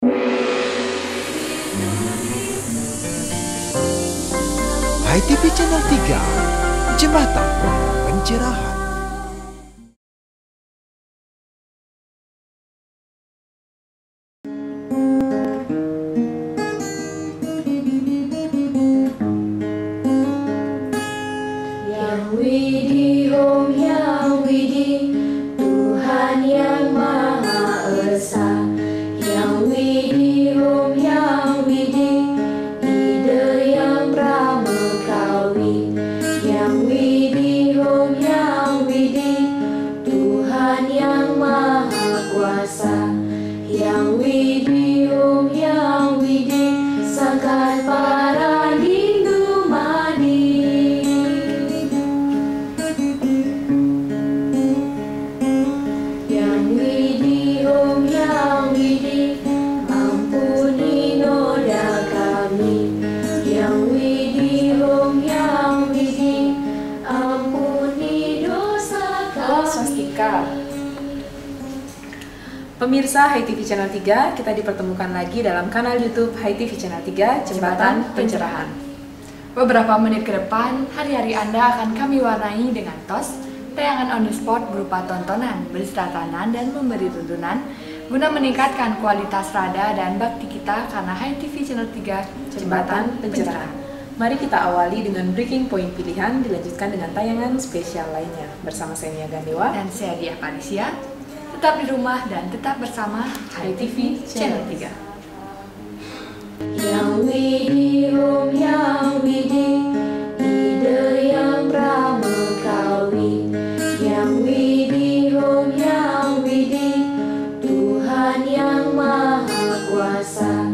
HiTV Channel 3, Jembatan Pencerahan. Yang Widih Om Yang Widih, Tuhan yang Maha Esa. Yang Widih Om Yang Widih, Ide yang Pramekawi. Yang Widih Om Yang Widih, Tuhan yang Maha Kuasa. Yang Widih Om Yang Widih, Sangkan para Hindu madi. Yang Widih Om Yang Widih, ampuni noda kami. Yang Widih Om Yang Widih, ampuni dosa kami. Swastika. Pemirsa HiTV Channel 3, kita dipertemukan lagi dalam kanal YouTube HiTV Channel 3, Jembatan Pencerahan. Beberapa menit ke depan, hari-hari Anda akan kami warnai dengan TOS, tayangan on the spot berupa tontonan, beri tatanan, dan memberi tuntunan, guna meningkatkan kualitas rada dan bakti kita karena HiTV Channel 3, Jembatan Pencerahan. Mari kita awali dengan breaking point pilihan, dilanjutkan dengan tayangan spesial lainnya. Bersama saya Nia Gandewa Dan saya Diah Parisya. Tetap di rumah dan tetap bersama HiTV Channel 3. Yang Widih Om Yang Widih, Ide yang Pramekawi. Yang Widih Om Yang Widih, Tuhan yang Maha Kuasa.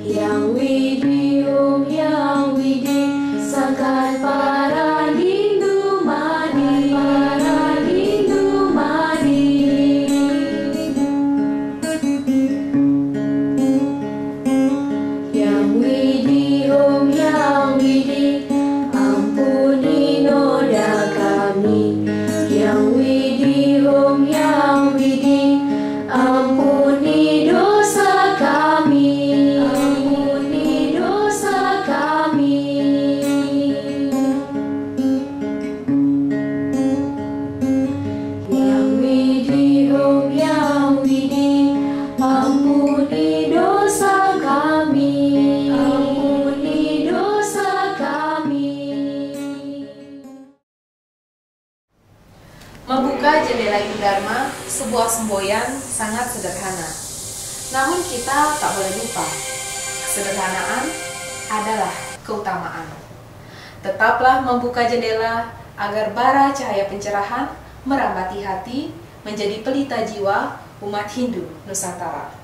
Yang Widih Om Yang Widih, Sangkan para Hindu madi. Para Hindu madi. Yang Widih Om Yang Widih, ampuni noda kami. Yang Widih Om Yang Widih, ampuni dosa kami. Ampuni dosa kami. Yang Widih Om Yang Widih, ampuni dosa kami. Ampuni dosa kami. Membuka jendela Ibu Dharma, sebuah semboyan sangat sederhana. Namun kita tak boleh lupa, kesederhanaan adalah keutamaan. Tetaplah membuka jendela agar bara cahaya pencerahan merambati hati, menjadi pelita jiwa umat Hindu Nusantara.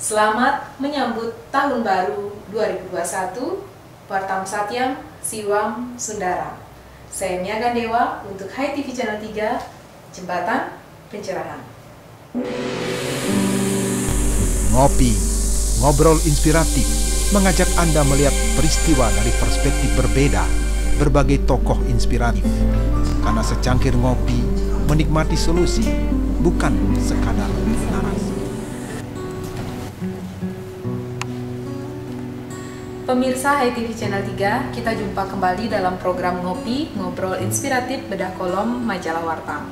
Selamat menyambut Tahun Baru 2021, Vartam Satyam Siwam Sundaram. Saya Nia Gandewa untuk HiTV Channel 3, Jembatan Pencerahan. Ngopi, ngobrol inspiratif, mengajak Anda melihat peristiwa dari perspektif berbeda, berbagai tokoh inspiratif. Karena secangkir ngopi, menikmati solusi, bukan sekadar narasi. Pemirsa HiTV Channel 3, kita jumpa kembali dalam program Ngopi, Ngobrol Inspiratif Bedah Kolom Majalah Wartam.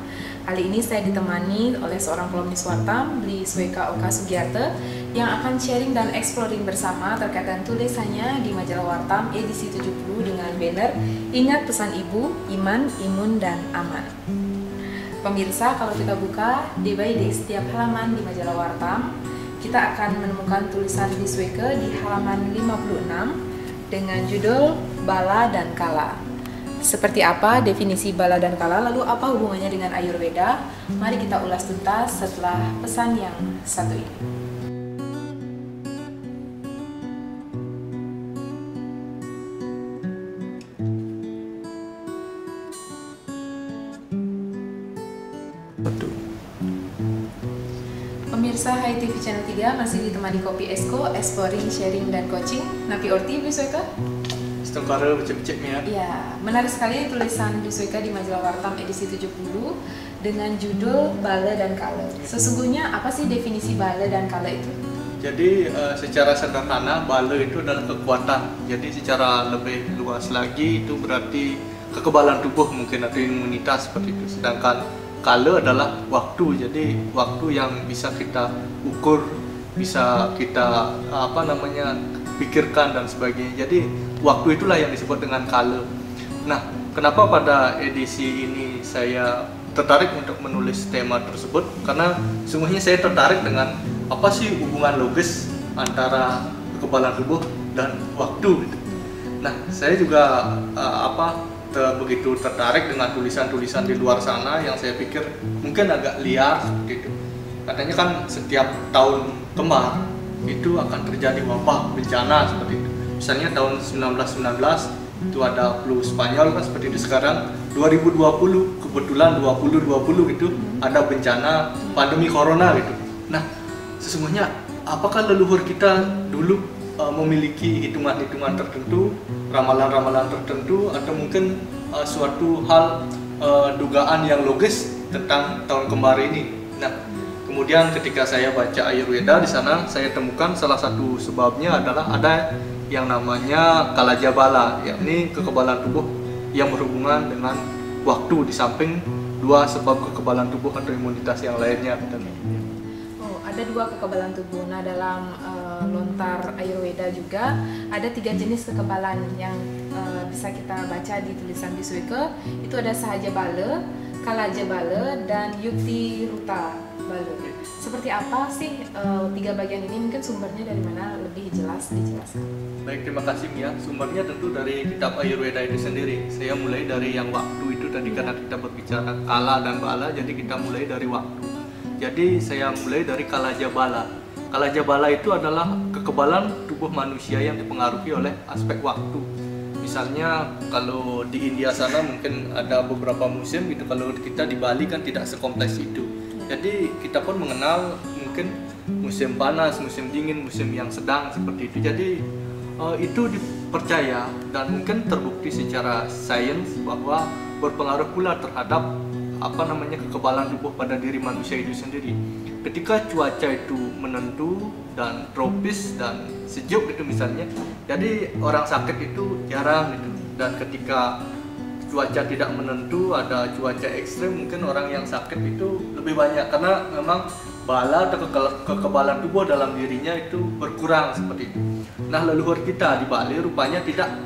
Kali ini saya ditemani oleh seorang kolumnis Wartam, Bli Sweka Oka Sugiarte, yang akan sharing dan exploring bersama terkait dengan tulisannya di Majalah Wartam edisi 70 dengan banner Ingat Pesan Ibu, Iman, Imun, dan Aman. Pemirsa, kalau kita buka day by day setiap halaman di Majalah Wartam, kita akan menemukan tulisan Bli Sweka di halaman 56 dengan judul Bala dan Kala. Seperti apa definisi bala dan kala, lalu apa hubungannya dengan Ayurveda? Mari kita ulas tuntas setelah pesan yang satu ini. Betul. Pemirsa HiTV Channel 3 masih ditemani Kopi Esko, Exploring, Sharing, dan Coaching. Napi Orti, Bli Sweka? Setengkara becek-beceknya. Ya, menarik sekali tulisan Bli Sweka di Majalah Wartam edisi 70 dengan judul Bala dan Kala. Sesungguhnya apa sih definisi Bala dan Kala itu? Jadi secara sederhana bala itu adalah kekuatan. Jadi secara lebih luas lagi itu berarti kekebalan tubuh mungkin atau imunitas seperti itu. Sedangkan kala adalah waktu. Jadi waktu yang bisa kita ukur, bisa kita pikirkan dan sebagainya. Jadi waktu itulah yang disebut dengan kala. Nah, kenapa pada edisi ini saya tertarik untuk menulis tema tersebut? Karena sungguhnya saya tertarik dengan apa sih hubungan logis antara kekebalan tubuh dan waktu gitu. Nah, saya juga begitu tertarik dengan tulisan-tulisan di luar sana yang saya pikir mungkin agak liar gitu. Katanya kan setiap tahun kembar itu akan terjadi wabah bencana seperti itu. Misalnya tahun 1919 itu ada flu Spanyol kan seperti itu. Sekarang 2020 kebetulan 2020 itu ada bencana pandemi corona gitu. Nah, sesungguhnya apakah leluhur kita dulu memiliki hitungan-hitungan tertentu, ramalan-ramalan tertentu, atau mungkin suatu hal dugaan yang logis tentang tahun kembar ini? Nah, kemudian ketika saya baca Ayurveda di sana, saya temukan salah satu sebabnya adalah ada yang namanya kalajabala, yakni kekebalan tubuh yang berhubungan dengan waktu di samping dua sebab kekebalan tubuh atau imunitas yang lainnya. Ada dua kekebalan tubuh. Nah, dalam lontar Ayurveda juga ada 3 jenis kekebalan yang bisa kita baca di tulisan Biswika. Itu ada Sahaja Bala, Kalaja Bala, dan Yukti Ruta Bala. Seperti apa sih 3 bagian ini? Mungkin sumbernya dari mana lebih jelas dijelaskan? Baik, terima kasih Mia. Sumbernya tentu dari kitab Ayurveda itu sendiri. Saya mulai dari yang waktu itu tadi karena kita berbicara kala dan bala, jadi kita mulai dari waktu. Jadi saya mulai dari Kalaja Bala. Kalaja Bala itu adalah kekebalan tubuh manusia yang dipengaruhi oleh aspek waktu. Misalnya kalau di India sana mungkin ada beberapa musim gitu, kalau kita di Bali kan tidak sekompleks itu. Jadi kita pun mengenal mungkin musim panas, musim dingin, musim yang sedang seperti itu. Jadi itu dipercaya dan mungkin terbukti secara sains bahwa berpengaruh pula terhadap kekebalan tubuh pada diri manusia itu sendiri. Ketika cuaca itu menentu dan tropis dan sejuk gitu misalnya, jadi orang sakit itu jarang gitu. Dan ketika cuaca tidak menentu, ada cuaca ekstrim, mungkin orang yang sakit itu lebih banyak karena memang bala atau kekebalan tubuh dalam dirinya itu berkurang seperti itu. Nah, leluhur kita di Bali rupanya tidak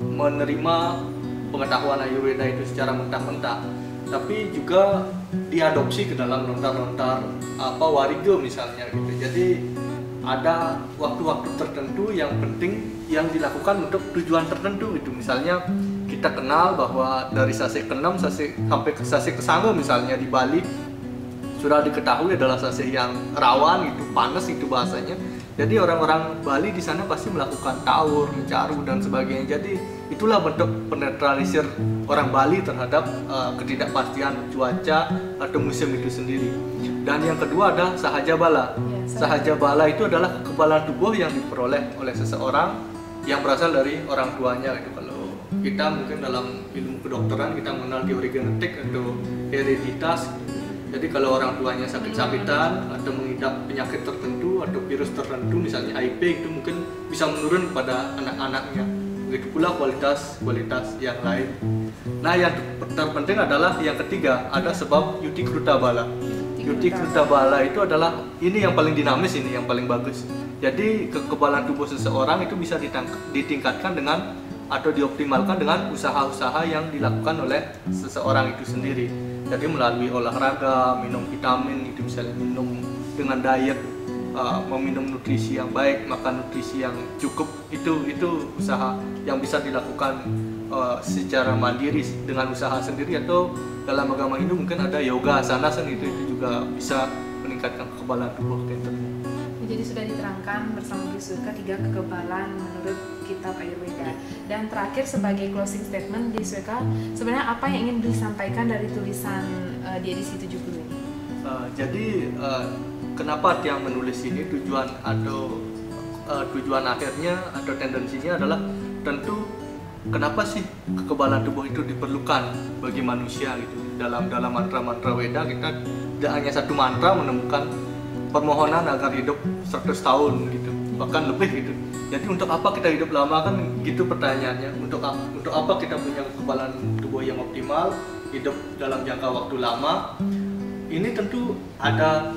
menerima pengetahuan Ayurveda itu secara mentah-mentah, tapi juga diadopsi ke dalam lontar-lontar wariga misalnya gitu. Jadi ada waktu-waktu tertentu yang penting yang dilakukan untuk tujuan tertentu gitu. Misalnya kita kenal bahwa dari Sasih ke-6 sampai ke Sasih ke-9 misalnya di Bali sudah diketahui adalah sasih yang rawan gitu, panas itu bahasanya. Jadi orang-orang Bali di sana pasti melakukan taur, mencaru dan sebagainya. Jadi itulah bentuk penetralisir orang Bali terhadap ketidakpastian cuaca atau musim itu sendiri. Dan yang kedua ada Sahaja Bala. Sahaja Bala itu adalah kekebalan tubuh yang diperoleh oleh seseorang yang berasal dari orang tuanya gitu. Kalau kita mungkin dalam ilmu kedokteran kita mengenal teori genetik atau hereditas. Jadi kalau orang tuanya sakit-sakitan atau mengidap penyakit tertentu atau virus tertentu, misalnya HIV, itu mungkin bisa menurun pada anak-anaknya. Begitu pula kualitas yang lain. Nah, yang terpenting adalah yang ketiga, ada sebab Yutikruta Bala. Yutikruta Bala itu adalah ini yang paling dinamis, ini yang paling bagus. Jadi kekebalan tubuh seseorang itu bisa ditingkatkan dengan atau dioptimalkan dengan usaha-usaha yang dilakukan oleh seseorang itu sendiri. Jadi melalui olahraga, minum vitamin, itu misalnya minum dengan diet, meminum nutrisi yang baik, makan nutrisi yang cukup, itu usaha yang bisa dilakukan secara mandiri dengan usaha sendiri, atau dalam agama Hindu mungkin ada yoga, asana itu juga bisa meningkatkan kekebalan tubuh tentunya. Jadi sudah diterangkan bersama Biswika 3 kekebalan menurut kitab Ayurveda. Dan terakhir sebagai closing statement Biswika, sebenarnya apa yang ingin disampaikan dari tulisan di edisi 70 ini? Kenapa Tiang menulis ini, tujuan akhirnya atau tendensinya adalah tentu kenapa sih kekebalan tubuh itu diperlukan bagi manusia gitu. Dalam mantra-mantra Weda kita tidak hanya satu mantra menemukan permohonan agar hidup 100 tahun gitu, bahkan lebih gitu. Jadi untuk apa kita hidup lama kan gitu pertanyaannya. Untuk apa kita punya kekebalan tubuh yang optimal, hidup dalam jangka waktu lama? Ini tentu ada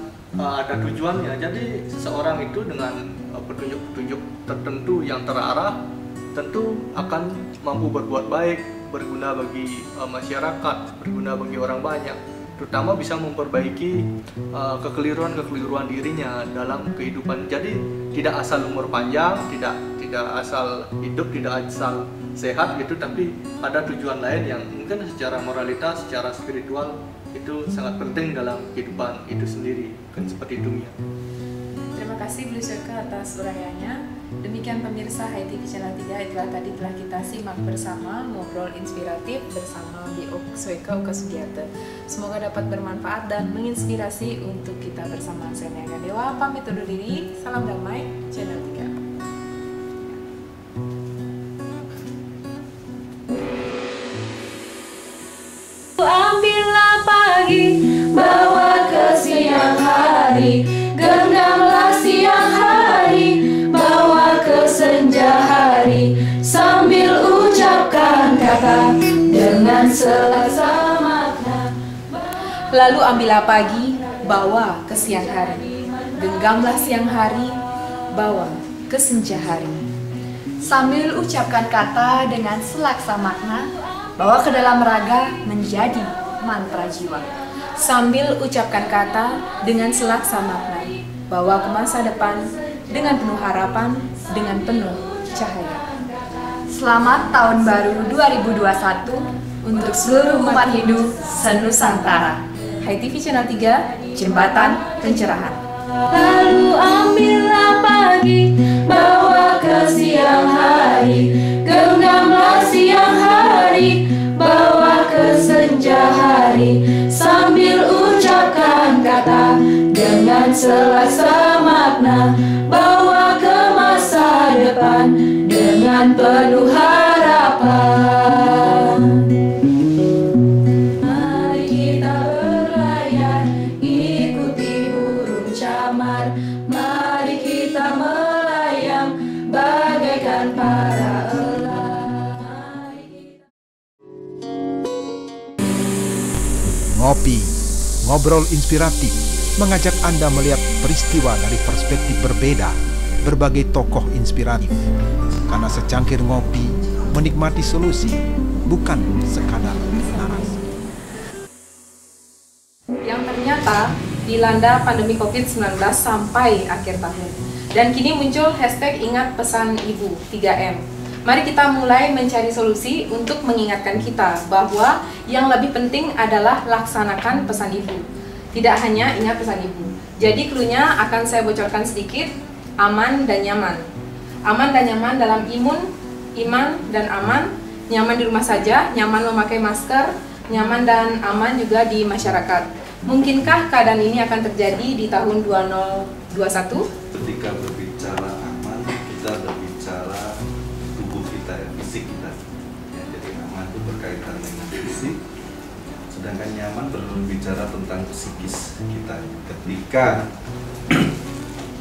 tujuannya. Jadi seseorang itu dengan petunjuk-petunjuk tertentu yang terarah tentu akan mampu berbuat baik, berguna bagi masyarakat, berguna bagi orang banyak, terutama bisa memperbaiki kekeliruan dirinya dalam kehidupan. Jadi tidak asal umur panjang, tidak asal hidup, tidak asal sehat gitu, tapi ada tujuan lain yang mungkin secara moralitas, secara spiritual itu sangat penting dalam kehidupan itu sendiri, kan seperti itu ya. Terima kasih Bu Sweke atas urayanya. Demikian pemirsa HiTV Channel 3, itulah tadi telah kita simak bersama ngobrol inspiratif bersama Bu Sweke Oka Sugiarto. Semoga dapat bermanfaat dan menginspirasi untuk kita bersama. Saya Niaga Dewa, pamit undur diri. Salam damai, Channel 3. Ambillah pagi, bawa ke siang hari, genggamlah siang hari, bawa ke senja hari, sambil ucapkan kata dengan selasa makna. Lalu ambillah pagi, bawa ke siang hari, genggamlah siang hari, bawa ke senja hari. Sambil ucapkan kata dengan selaksa makna, bawa ke dalam raga menjadi mantra jiwa. Sambil ucapkan kata dengan selaksa makna, bawa ke masa depan dengan penuh harapan, dengan penuh cahaya. Selamat Tahun Baru 2021 untuk seluruh umat Hindu se-Nusantara. HiTV Channel 3, Jembatan Pencerahan. Lalu ambillah pagi, bawa ke siang hari, genggamlah siang hari, bawa ke senja hari, sambil ucapkan kata dengan selaksa makna, bawa ke masa depan dengan penuh harapan. Mari kita berlayar, ikuti burung camar, mari kita melayang bagaikan para elang. Ngopi, ngobrol inspiratif, mengajak Anda melihat peristiwa dari perspektif berbeda, berbagai tokoh inspiratif. Karena secangkir ngopi, menikmati solusi, bukan sekadar narasi. Yang ternyata dilanda pandemi COVID-19 sampai akhir tahun. Dan kini muncul hashtag ingat pesan ibu 3M. Mari kita mulai mencari solusi untuk mengingatkan kita bahwa yang lebih penting adalah laksanakan pesan ibu. Tidak hanya ingat pesan ibu. Jadi clue-nya akan saya bocorkan sedikit, aman dan nyaman. Aman dan nyaman dalam imun, iman dan aman, nyaman di rumah saja, nyaman memakai masker, nyaman dan aman juga di masyarakat. Mungkinkah keadaan ini akan terjadi di tahun 2021? Ketika berbicara aman, kita berbicara tubuh kita, fisik kita. Ya, jadi aman itu berkaitan dengan fisik, sedangkan nyaman berbicara tentang psikis kita. Ketika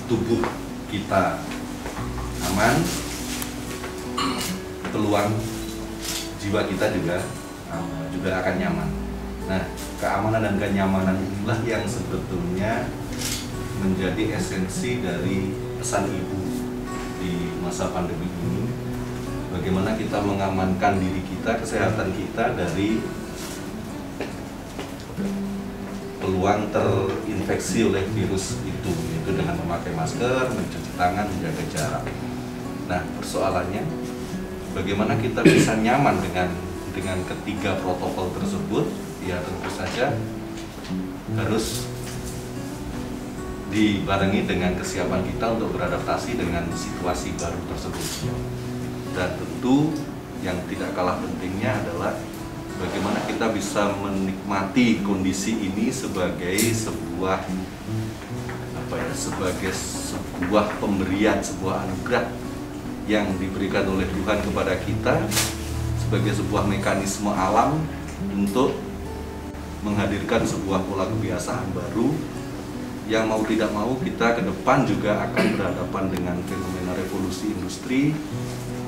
tubuh kita aman, peluang jiwa kita juga akan nyaman. Nah, keamanan dan kenyamanan inilah yang sebetulnya menjadi esensi dari pesan ibu di masa pandemi ini. Bagaimana kita mengamankan diri kita, kesehatan kita dari peluang terinfeksi oleh virus itu, yaitu dengan memakai masker, mencuci tangan, menjaga jarak. Nah, persoalannya bagaimana kita bisa nyaman dengan ketiga protokol tersebut? Ya, tentu saja harus dibarengi dengan kesiapan kita untuk beradaptasi dengan situasi baru tersebut. Dan tentu yang tidak kalah pentingnya adalah bagaimana kita bisa menikmati kondisi ini sebagai sebuah pemberian, sebuah anugerah yang diberikan oleh Tuhan kepada kita sebagai sebuah mekanisme alam untuk menghadirkan sebuah pola kebiasaan baru yang mau tidak mau kita ke depan juga akan berhadapan dengan fenomena revolusi industri,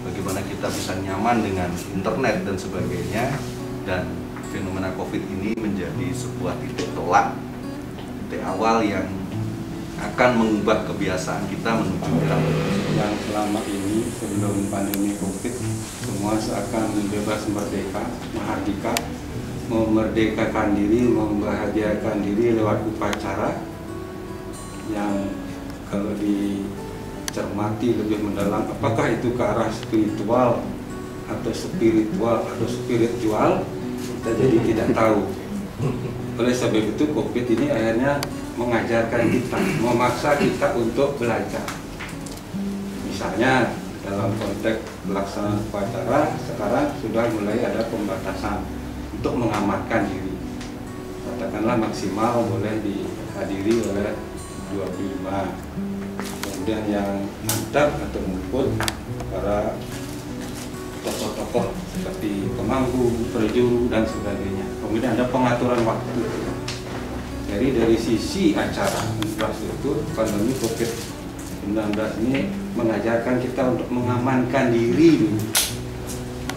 bagaimana kita bisa nyaman dengan internet dan sebagainya, dan fenomena COVID ini menjadi sebuah titik tolak, titik awal yang akan mengubah kebiasaan kita menuju era yang selama ini sebelum pandemi COVID semua seakan bebas merdeka, mahardika, memerdekakan diri, membahagiakan diri lewat upacara yang kalau dicermati lebih mendalam, apakah itu ke arah spiritual atau spiritual, kita jadi tidak tahu. Oleh sebab itu COVID ini akhirnya mengajarkan kita, memaksa kita untuk belajar. Misalnya dalam konteks pelaksanaan upacara sekarang sudah mulai ada pembatasan untuk mengamankan diri. Katakanlah maksimal boleh dihadiri oleh 25. Kemudian yang mantap atau ngumpul para tokoh-tokoh seperti pemangku, perjuru dan sebagainya. Kemudian ada pengaturan waktu. Jadi dari sisi acara infrastruktur, pandemi COVID-19 ini mengajarkan kita untuk mengamankan diri dulu.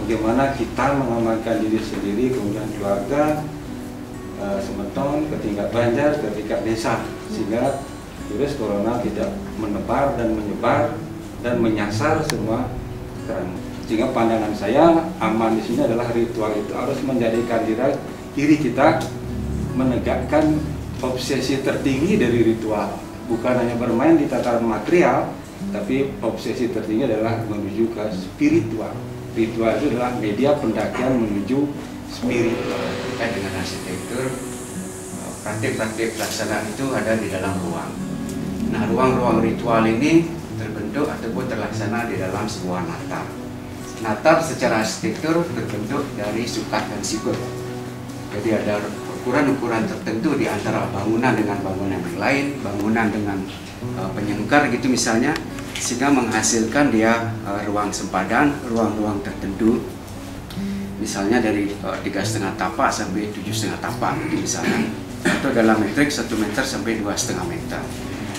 Bagaimana kita mengamankan diri sendiri, kemudian keluarga, semeton, ke tingkat Banjar, ke tingkat desa, sehingga virus corona tidak menebar dan menyebar dan menyasar semua kerana. Sehingga pandangan saya aman di sini adalah ritual itu harus menjadikan diri kita menegakkan obsesi tertinggi dari ritual, bukan hanya bermain di tataran material, tapi obsesi tertinggi adalah menuju ke spiritual. Ritual itu adalah media pendakian menuju spiritual. Terkait dengan arsitektur, praktik-praktik pelaksanaan itu ada di dalam ruang. Nah, ruang-ruang ritual ini terbentuk ataupun terlaksana di dalam sebuah natar. Natar secara arsitektur terbentuk dari sukat dan sikut. Jadi ada ukuran-ukuran tertentu di antara bangunan dengan bangunan yang lain, bangunan dengan penyengkar gitu misalnya, sehingga menghasilkan dia ruang sempadan, ruang-ruang tertentu. Misalnya dari 3,5 tapak sampai 7,5 tapak gitu misalnya, atau dalam metrik 1 meter sampai 2,5 meter.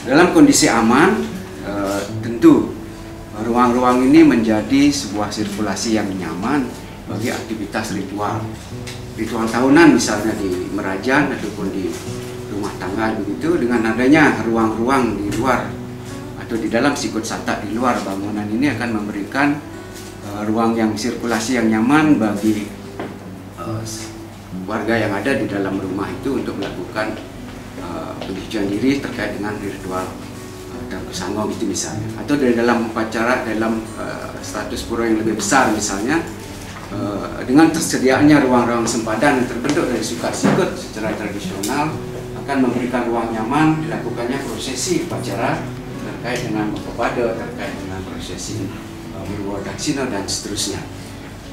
Dalam kondisi aman, tentu ruang-ruang ini menjadi sebuah sirkulasi yang nyaman bagi aktivitas ritual. Ritual tahunan misalnya di Merajan ataupun di rumah tangga begitu, dengan adanya ruang-ruang di luar atau di dalam sikut satak di luar bangunan ini akan memberikan ruang yang sirkulasi yang nyaman bagi warga yang ada di dalam rumah itu untuk melakukan pencucian diri terkait dengan ritual dan kesanggong itu misalnya, atau dari dalam upacara dalam status pura yang lebih besar misalnya, dengan tersediaannya ruang-ruang sempadan yang terbentuk dari sukat sikut secara tradisional akan memberikan ruang nyaman dilakukannya prosesi upacara terkait dengan kepada, terkait dengan prosesi Wirwadaksina dan seterusnya.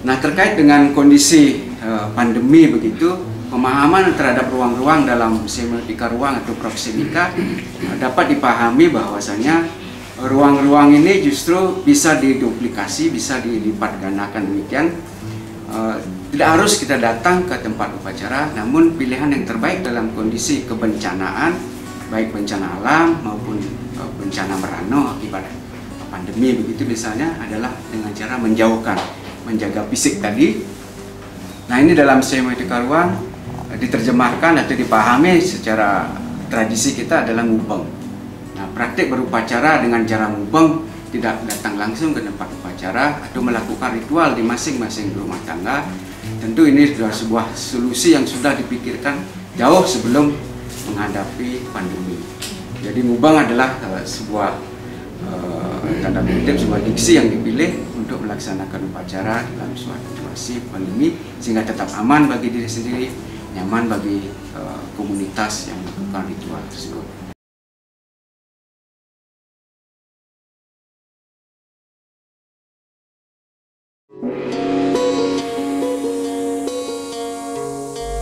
Nah, terkait dengan kondisi pandemi begitu, pemahaman terhadap ruang-ruang dalam semiotika ruang atau proximika dapat dipahami bahwasanya ruang-ruang ini justru bisa diduplikasi, bisa dilipat gandakan demikian. Tidak harus kita datang ke tempat upacara, namun pilihan yang terbaik dalam kondisi kebencanaan, baik bencana alam maupun bencana merano akibat pandemi begitu misalnya, adalah dengan cara menjaga fisik tadi. Nah, ini dalam semiotika ruang diterjemahkan atau dipahami secara tradisi kita adalah ngubeng. Nah, praktik berupacara dengan cara ngubeng, tidak datang langsung ke tempat upacara atau melakukan ritual di masing-masing rumah tangga, tentu ini sudah sebuah solusi yang sudah dipikirkan jauh sebelum menghadapi pandemi. Jadi ngubeng adalah sebuah tanda kutip sebuah diksi yang dipilih untuk melaksanakan upacara dalam suatu situasi pandemi sehingga tetap aman bagi diri sendiri, nyaman bagi komunitas yang melakukan ritual tersebut.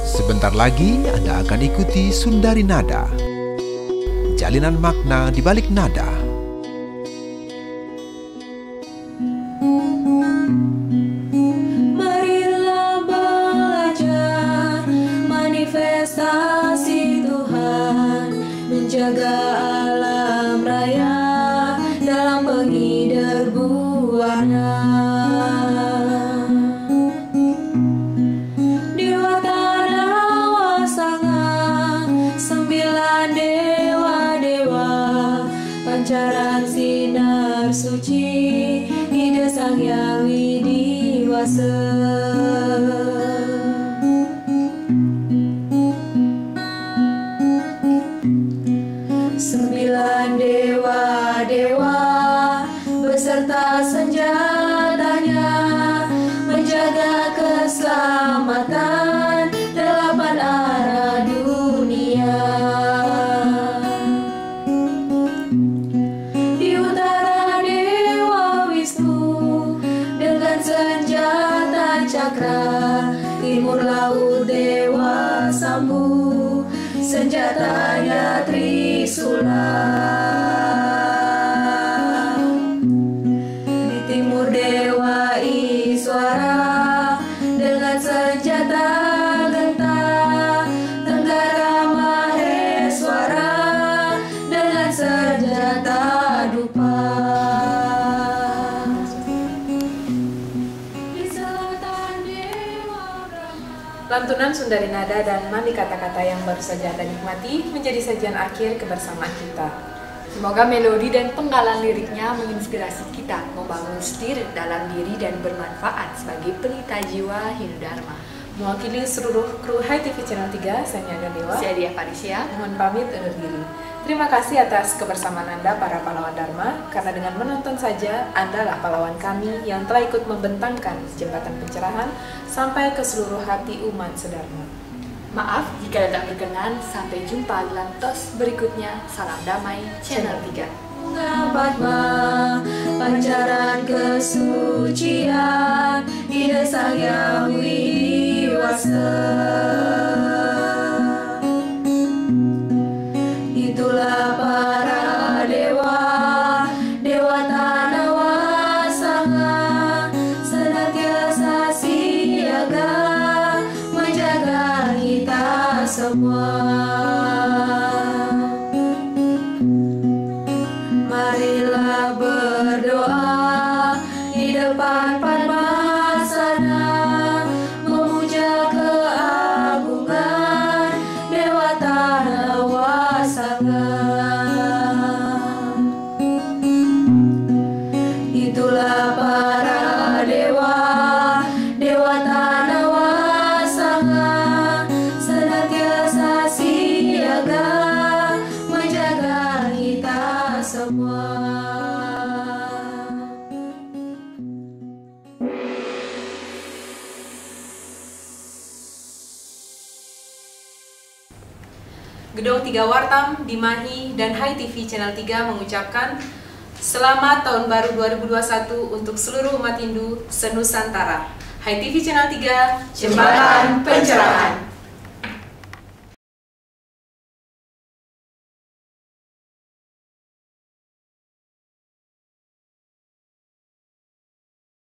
Sebentar lagi Anda akan ikuti Sundari Nada, jalinan makna di balik nada. Marilah belajar manifestasi Tuhan, menjaga mengidar buana. Dewa tanah wasanga, 9 dewa-dewa, pancaran sinar suci, ide sang yang widiwasa. Dewa-dewa beserta senjatanya menjaga keselamatan 8 arah dunia. Di utara Dewa Wisnu dengan senjata cakra, timur laut Dewa Sambu senjatanya Trisula. Di timur Dewa Iswara dengan senjata genta, Tenggara Maheswara dengan senjata dupa. Di selatan Dewa Brahma. Lantunan Sundari Nada dan mani kata-kata yang baru saja Anda nikmati menjadi sajian akhir kebersamaan kita. Semoga melodi dan penggalan liriknya menginspirasi kita membangun setir dalam diri dan bermanfaat sebagai pelita jiwa Hindu Dharma. Mewakili seluruh kru Hai TV Channel 3, saya Niaga Dewa. Saya Dia Parisya. Mohon pamit undur diri. Terima kasih atas kebersamaan Anda para pahlawan Dharma, karena dengan menonton saja Anda lah pahlawan kami yang telah ikut membentangkan jembatan pencerahan sampai ke seluruh hati umat sedharma. Maaf jika tidak berkenan, sampai jumpa dalam tos berikutnya. Salam damai Channel 3. Bunga Padma, pancaran kesucian, ide sang yang widiwasa. Itulah para dewa, dewa tanah wasanga, senantiasa siaga menjaga kita semua. Marilah berdoa di depan Padmasana, memuja keagungan Dewa Tanah Wasanga. Itulah para dewa, dewa Tanah Wasanga, senantiasa siaga menjaga kita semua. Gedung 3 Wartam, Dimahi, dan Hai TV Channel 3 mengucapkan Selamat Tahun Baru 2021 untuk seluruh umat Hindu senusantara. Hai TV Channel 3, Jembatan Pencerahan.